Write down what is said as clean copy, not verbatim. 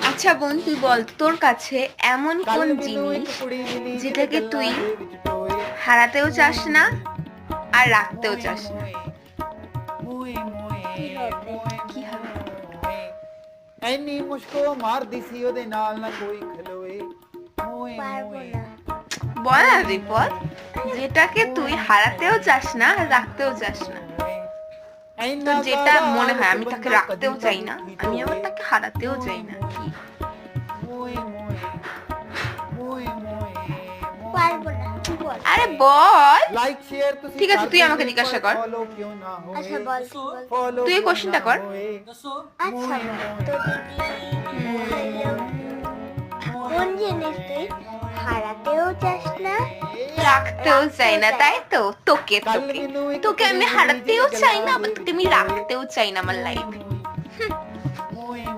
আচ্ছা বোন, তুই বল তোর কাছে এমন কোন জিনিস যেটাকে তুই হারাতেও চাস না আর রাখতেও চাস না? কি হবে? ਐਨੀ ਮੁਸ਼ਕੋ ਮਾਰਦੀ ਸੀ ਉਹਦੇ ਨਾਲ ਨਾ ਕੋਈ ਖਲੋਏ ਮੋਏ পারবো ਮੋਏ না। বল না তুই বল, যেটাকে তুই হারাতেও চাস না আর রাখতেও চাস না। তো যেটা মনে হয় আমি তাকে রাখতেও চাই না, আমি আবার তাকে হারাতেও চাই না, কি? ਮੋਏ ਮੋਏ ਮੋਏ ਮੋਏ পারবো না, তুই বল। আরে বল। লাইক শেয়ার ਤੁਸੀਂ ঠিক আছে, তুই আমাকে জিজ্ঞাসা কর। ফলো কিউ না হোয়ে আচ্ছা বল, তুই বল। ফলো তুই এই কোশ্চেনটা কর। আচ্ছা বল, তো দিদি কোন জিনিস তুই হারাতেও চাস না? রাখতেও চাই না, তাই তো? তোকে তোকে তোকে আমি হারাতেও চাই না, আবার তোকে আমি রাখতেও চাই না আমার লাইফে।